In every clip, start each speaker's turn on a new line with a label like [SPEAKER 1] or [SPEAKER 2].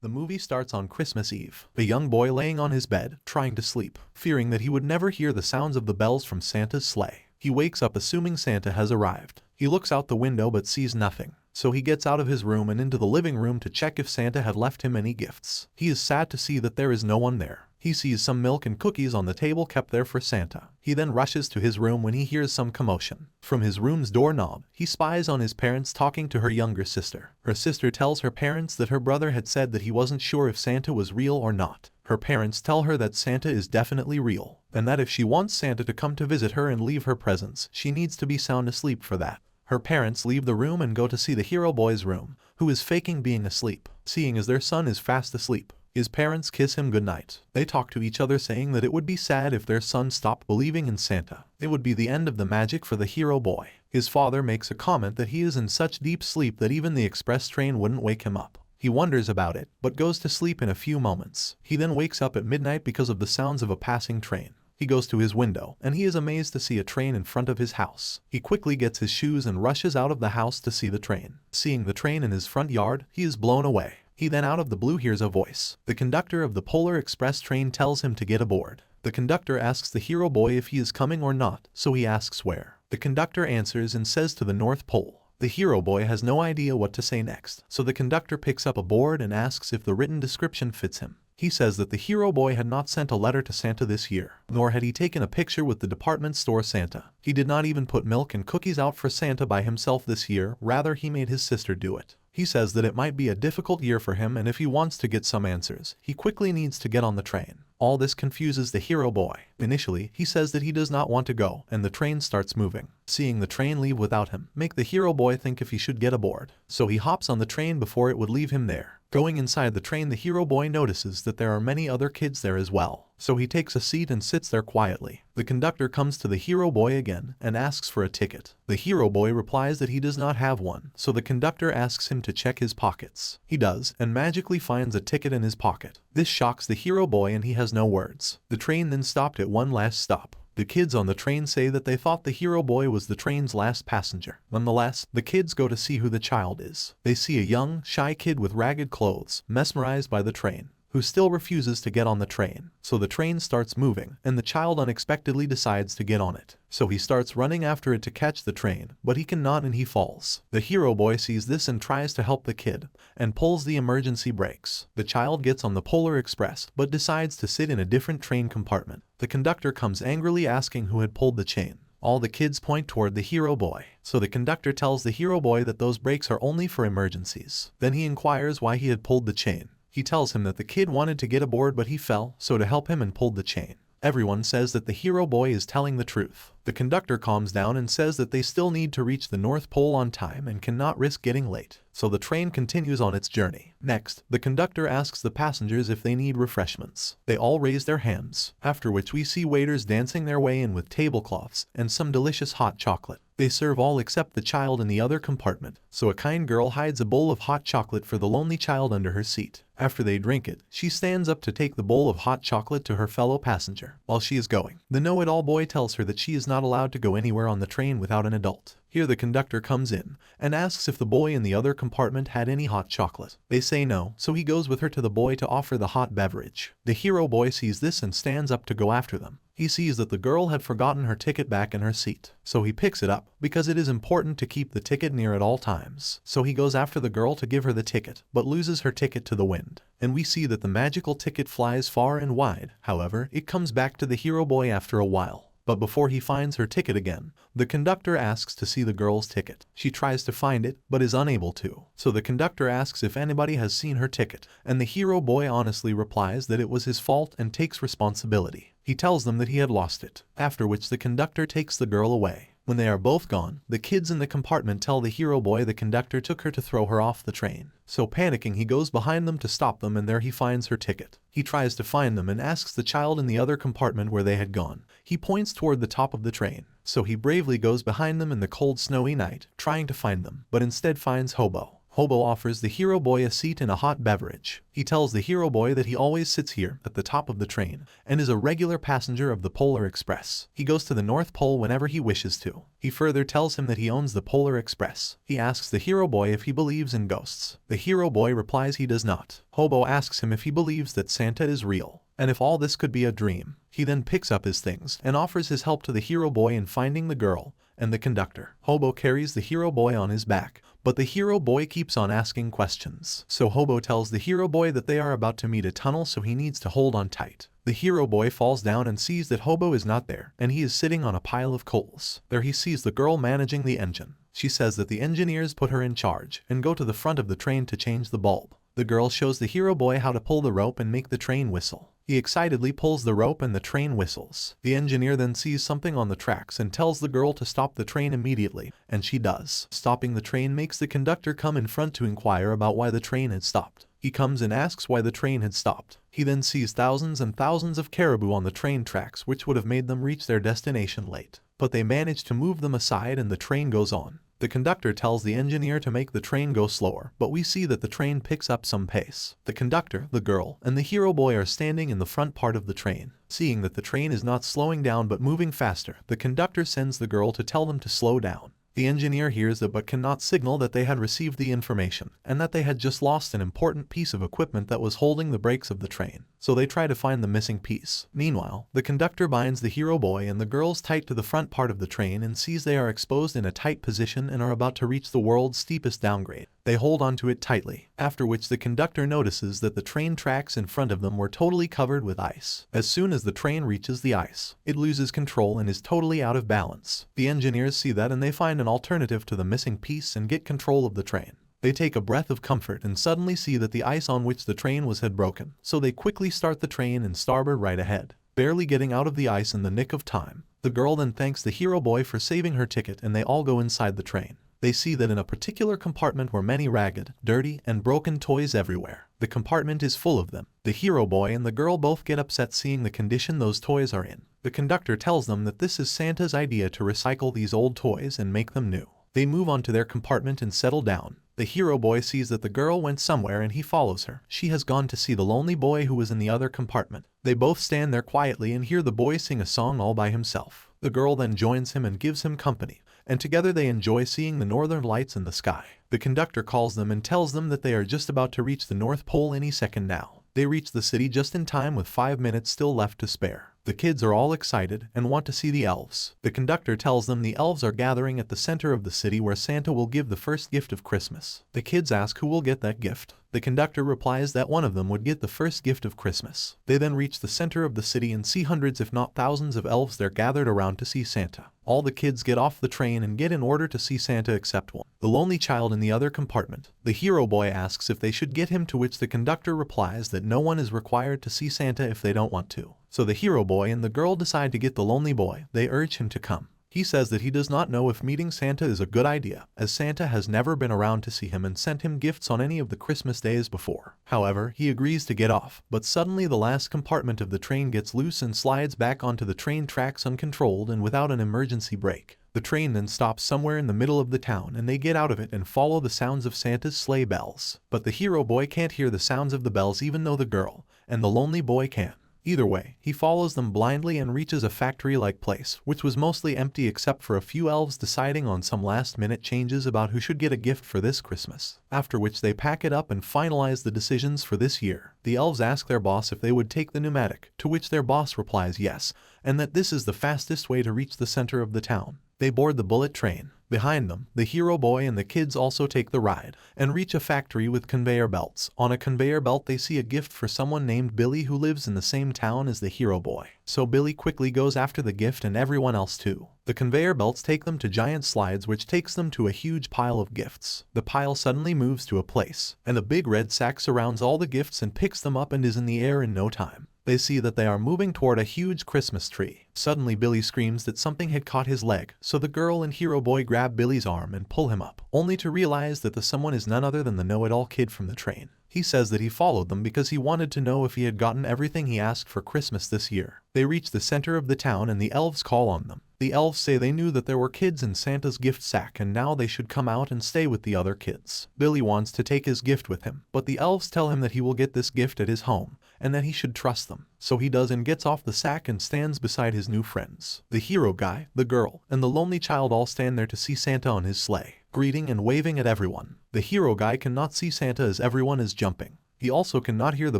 [SPEAKER 1] The movie starts on Christmas Eve. A young boy laying on his bed, trying to sleep, fearing that he would never hear the sounds of the bells from Santa's sleigh. He wakes up assuming Santa has arrived. He looks out the window but sees nothing. So he gets out of his room and into the living room to check if Santa had left him any gifts. He is sad to see that there is no one there. He sees some milk and cookies on the table kept there for Santa. He then rushes to his room when he hears some commotion. From his room's doorknob, he spies on his parents talking to her younger sister. Her sister tells her parents that her brother had said that he wasn't sure if Santa was real or not. Her parents tell her that Santa is definitely real, and that if she wants Santa to come to visit her and leave her presents, she needs to be sound asleep for that. Her parents leave the room and go to see the hero boy's room, who is faking being asleep. Seeing as their son is fast asleep, his parents kiss him goodnight. They talk to each other saying that it would be sad if their son stopped believing in Santa. It would be the end of the magic for the hero boy. His father makes a comment that he is in such deep sleep that even the express train wouldn't wake him up. He wonders about it, but goes to sleep in a few moments. He then wakes up at midnight because of the sounds of a passing train. He goes to his window, and he is amazed to see a train in front of his house. He quickly gets his shoes and rushes out of the house to see the train. Seeing the train in his front yard, he is blown away. He then out of the blue hears a voice. The conductor of the Polar Express train tells him to get aboard. The conductor asks the hero boy if he is coming or not, so he asks where. The conductor answers and says to the North Pole. The hero boy has no idea what to say next, so the conductor picks up a board and asks if the written description fits him. He says that the hero boy had not sent a letter to Santa this year, nor had he taken a picture with the department store Santa. He did not even put milk and cookies out for Santa by himself this year, rather he made his sister do it. He says that it might be a difficult year for him, and if he wants to get some answers, he quickly needs to get on the train. All this confuses the hero boy. Initially, he says that he does not want to go, and the train starts moving. Seeing the train leave without him, make the hero boy think if he should get aboard. So he hops on the train before it would leave him there. Going inside the train, the hero boy notices that there are many other kids there as well. So he takes a seat and sits there quietly. The conductor comes to the hero boy again and asks for a ticket. The hero boy replies that he does not have one, so the conductor asks him to check his pockets. He does, and magically finds a ticket in his pocket. This shocks the hero boy and he has no words. The train then stopped at one last stop. The kids on the train say that they thought the hero boy was the train's last passenger. Nonetheless, the kids go to see who the child is. They see a young, shy kid with ragged clothes, mesmerized by the train, who still refuses to get on the train. So the train starts moving, and the child unexpectedly decides to get on it. So he starts running after it to catch the train, but he cannot and he falls. The hero boy sees this and tries to help the kid, and pulls the emergency brakes. The child gets on the Polar Express, but decides to sit in a different train compartment. The conductor comes angrily asking who had pulled the chain. All the kids point toward the hero boy, so the conductor tells the hero boy that those brakes are only for emergencies. Then he inquires why he had pulled the chain. He tells him that the kid wanted to get aboard but he fell, so to help him and pulled the chain. Everyone says that the hero boy is telling the truth. The conductor calms down and says that they still need to reach the North Pole on time and cannot risk getting late. So the train continues on its journey. Next, the conductor asks the passengers if they need refreshments. They all raise their hands, after which we see waiters dancing their way in with tablecloths and some delicious hot chocolate. They serve all except the child in the other compartment, so a kind girl hides a bowl of hot chocolate for the lonely child under her seat. After they drink it, she stands up to take the bowl of hot chocolate to her fellow passenger. While she is going, the know-it-all boy tells her that she is not allowed to go anywhere on the train without an adult. Here the conductor comes in and asks if the boy in the other compartment had any hot chocolate. They say no, so he goes with her to the boy to offer the hot beverage. The hero boy sees this and stands up to go after them. He sees that the girl had forgotten her ticket back in her seat, so he picks it up because it is important to keep the ticket near at all times. So he goes after the girl to give her the ticket, but loses her ticket to the wind. And we see that the magical ticket flies far and wide. However, it comes back to the hero boy after a while. But before he finds her ticket again, the conductor asks to see the girl's ticket. She tries to find it, but is unable to. So the conductor asks if anybody has seen her ticket, and the hero boy honestly replies that it was his fault and takes responsibility. He tells them that he had lost it, after which the conductor takes the girl away. When they are both gone, the kids in the compartment tell the hero boy the conductor took her to throw her off the train. So panicking, he goes behind them to stop them, and there he finds her ticket. He tries to find them and asks the child in the other compartment where they had gone. He points toward the top of the train. So he bravely goes behind them in the cold snowy night, trying to find them, but instead finds Hobo. Hobo offers the hero boy a seat and a hot beverage. He tells the hero boy that he always sits here at the top of the train and is a regular passenger of the Polar Express. He goes to the North Pole whenever he wishes to. He further tells him that he owns the Polar Express. He asks the hero boy if he believes in ghosts. The hero boy replies he does not. Hobo asks him if he believes that Santa is real, and if all this could be a dream. He then picks up his things and offers his help to the hero boy in finding the girl and the conductor. Hobo carries the hero boy on his back, but the hero boy keeps on asking questions. So Hobo tells the hero boy that they are about to meet a tunnel, so he needs to hold on tight. The hero boy falls down and sees that Hobo is not there, and he is sitting on a pile of coals. There he sees the girl managing the engine. She says that the engineers put her in charge and go to the front of the train to change the bulb. The girl shows the hero boy how to pull the rope and make the train whistle. He excitedly pulls the rope and the train whistles. The engineer then sees something on the tracks and tells the girl to stop the train immediately, and she does. Stopping the train makes the conductor come in front to inquire about why the train had stopped. He comes and asks why the train had stopped. He then sees thousands and thousands of caribou on the train tracks, which would have made them reach their destination late. But they manage to move them aside and the train goes on. The conductor tells the engineer to make the train go slower, but we see that the train picks up some pace. The conductor, the girl, and the hero boy are standing in the front part of the train. Seeing that the train is not slowing down but moving faster, the conductor sends the girl to tell them to slow down. The engineer hears that but cannot signal that they had received the information, and that they had just lost an important piece of equipment that was holding the brakes of the train. So they try to find the missing piece. Meanwhile, the conductor binds the hero boy and the girls tight to the front part of the train and sees they are exposed in a tight position and are about to reach the world's steepest downgrade. They hold onto it tightly, after which the conductor notices that the train tracks in front of them were totally covered with ice. As soon as the train reaches the ice, it loses control and is totally out of balance. The engineers see that and they find an alternative to the missing piece and get control of the train. They take a breath of comfort and suddenly see that the ice on which the train was had broken, so they quickly start the train and starboard right ahead, barely getting out of the ice in the nick of time. The girl then thanks the hero boy for saving her ticket and they all go inside the train. They see that in a particular compartment were many ragged, dirty, and broken toys everywhere. The compartment is full of them. The hero boy and the girl both get upset seeing the condition those toys are in. The conductor tells them that this is Santa's idea to recycle these old toys and make them new. They move on to their compartment and settle down. The hero boy sees that the girl went somewhere and he follows her. She has gone to see the lonely boy who was in the other compartment. They both stand there quietly and hear the boy sing a song all by himself. The girl then joins him and gives him company, and together they enjoy seeing the northern lights in the sky. The conductor calls them and tells them that they are just about to reach the North Pole any second now. They reach the city just in time with 5 minutes still left to spare. The kids are all excited and want to see the elves. The conductor tells them the elves are gathering at the center of the city where Santa will give the first gift of Christmas. The kids ask who will get that gift. The conductor replies that one of them would get the first gift of Christmas. They then reach the center of the city and see hundreds if not thousands of elves there gathered around to see Santa. All the kids get off the train and get in order to see Santa except one, the lonely child in the other compartment. The hero boy asks if they should get him, to which the conductor replies that no one is required to see Santa if they don't want to. So the hero boy and the girl decide to get the lonely boy. They urge him to come. He says that he does not know if meeting Santa is a good idea, as Santa has never been around to see him and sent him gifts on any of the Christmas days before. However, he agrees to get off, but suddenly the last compartment of the train gets loose and slides back onto the train tracks uncontrolled and without an emergency brake. The train then stops somewhere in the middle of the town and they get out of it and follow the sounds of Santa's sleigh bells. But the hero boy can't hear the sounds of the bells even though the girl and the lonely boy can. Either way, he follows them blindly and reaches a factory-like place, which was mostly empty except for a few elves deciding on some last-minute changes about who should get a gift for this Christmas, after which they pack it up and finalize the decisions for this year. The elves ask their boss if they would take the pneumatic, to which their boss replies yes, and that this is the fastest way to reach the center of the town. They board the bullet train. Behind them, the hero boy and the kids also take the ride and reach a factory with conveyor belts. On a conveyor belt they see a gift for someone named Billy who lives in the same town as the hero boy. So Billy quickly goes after the gift and everyone else too. The conveyor belts take them to giant slides which takes them to a huge pile of gifts. The pile suddenly moves to a place, and a big red sack surrounds all the gifts and picks them up and is in the air in no time. They see that they are moving toward a huge Christmas tree. Suddenly Billy screams that something had caught his leg, so the girl and hero boy grab Billy's arm and pull him up, only to realize that the someone is none other than the know-it-all kid from the train. He says that he followed them because he wanted to know if he had gotten everything he asked for Christmas this year. They reach the center of the town and the elves call on them. The elves say they knew that there were kids in Santa's gift sack and now they should come out and stay with the other kids. Billy wants to take his gift with him, but the elves tell him that he will get this gift at his home and that he should trust them. So he does and gets off the sack and stands beside his new friends. The hero guy, the girl, and the lonely child all stand there to see Santa on his sleigh, greeting and waving at everyone. The hero guy cannot see Santa as everyone is jumping. He also cannot hear the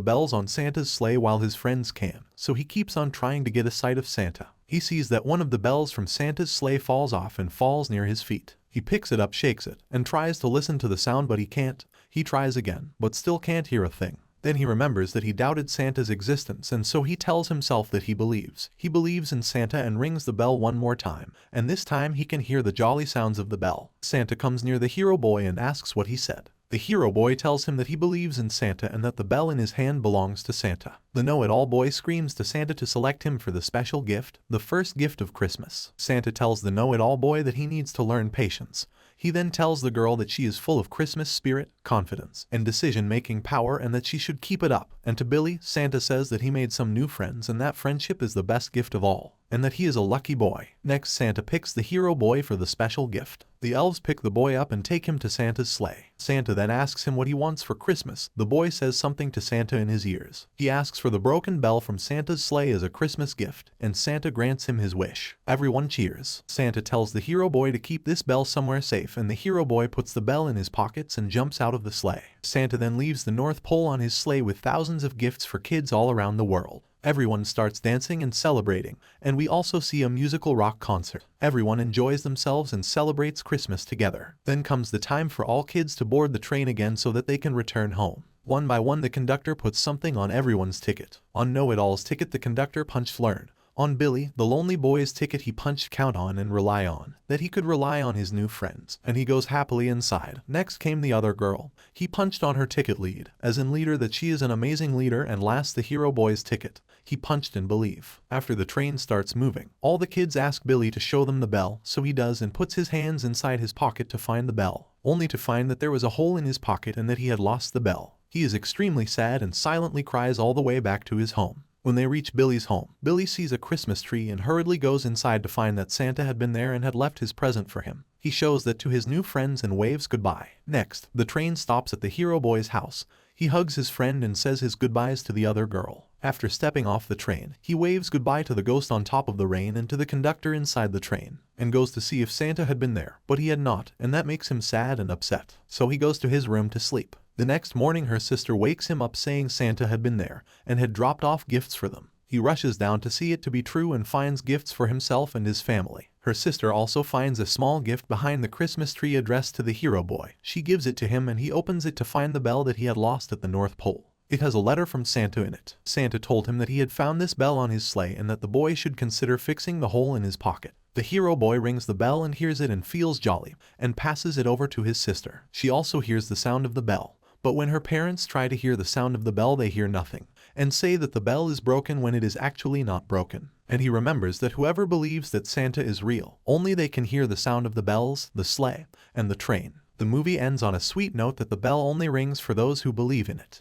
[SPEAKER 1] bells on Santa's sleigh while his friends can, so he keeps on trying to get a sight of Santa. He sees that one of the bells from Santa's sleigh falls off and falls near his feet. He picks it up, shakes it, and tries to listen to the sound, but he can't. He tries again, but still can't hear a thing. Then he remembers that he doubted Santa's existence, and so he tells himself that he believes. He believes in Santa and rings the bell one more time, and this time he can hear the jolly sounds of the bell. Santa comes near the hero boy and asks what he said. The hero boy tells him that he believes in Santa and that the bell in his hand belongs to Santa. The know-it-all boy screams to Santa to select him for the special gift, the first gift of Christmas. Santa tells the know-it-all boy that he needs to learn patience. He then tells the girl that she is full of Christmas spirit, confidence, and decision-making power and that she should keep it up. And to Billy, Santa says that he made some new friends and that friendship is the best gift of all, and that he is a lucky boy. Next, Santa picks the hero boy for the special gift. The elves pick the boy up and take him to Santa's sleigh. Santa then asks him what he wants for Christmas. The boy says something to Santa in his ears. He asks for the broken bell from Santa's sleigh as a Christmas gift, and Santa grants him his wish. Everyone cheers. Santa tells the hero boy to keep this bell somewhere safe, and the hero boy puts the bell in his pockets and jumps out of the sleigh. Santa then leaves the North Pole on his sleigh with thousands of gifts for kids all around the world. Everyone starts dancing and celebrating, and we also see a musical rock concert. Everyone enjoys themselves and celebrates Christmas together. Then comes the time for all kids to board the train again so that they can return home. One by one, the conductor puts something on everyone's ticket. On Know-It-All's ticket, the conductor punched learn. On Billy, the lonely boy's ticket, he punched count on and rely on, that he could rely on his new friends, and he goes happily inside. Next came the other girl. He punched on her ticket lead, as in leader, that she is an amazing leader, and last the hero boy's ticket. He punched in belief. After the train starts moving, all the kids ask Billy to show them the bell, so he does and puts his hands inside his pocket to find the bell, only to find that there was a hole in his pocket and that he had lost the bell. He is extremely sad and silently cries all the way back to his home. When they reach Billy's home, Billy sees a Christmas tree and hurriedly goes inside to find that Santa had been there and had left his present for him. He shows that to his new friends and waves goodbye. Next, the train stops at the hero boy's house. He hugs his friend and says his goodbyes to the other girl. After stepping off the train, he waves goodbye to the ghost on top of the rain and to the conductor inside the train, and goes to see if Santa had been there, but he had not, and that makes him sad and upset. So he goes to his room to sleep. The next morning, her sister wakes him up saying Santa had been there and had dropped off gifts for them. He rushes down to see it to be true and finds gifts for himself and his family. Her sister also finds a small gift behind the Christmas tree addressed to the hero boy. She gives it to him and he opens it to find the bell that he had lost at the North Pole. It has a letter from Santa in it. Santa told him that he had found this bell on his sleigh and that the boy should consider fixing the hole in his pocket. The hero boy rings the bell and hears it and feels jolly, and passes it over to his sister. She also hears the sound of the bell, but when her parents try to hear the sound of the bell, they hear nothing, and say that the bell is broken when it is actually not broken. And he remembers that whoever believes that Santa is real, only they can hear the sound of the bells, the sleigh, and the train. The movie ends on a sweet note that the bell only rings for those who believe in it.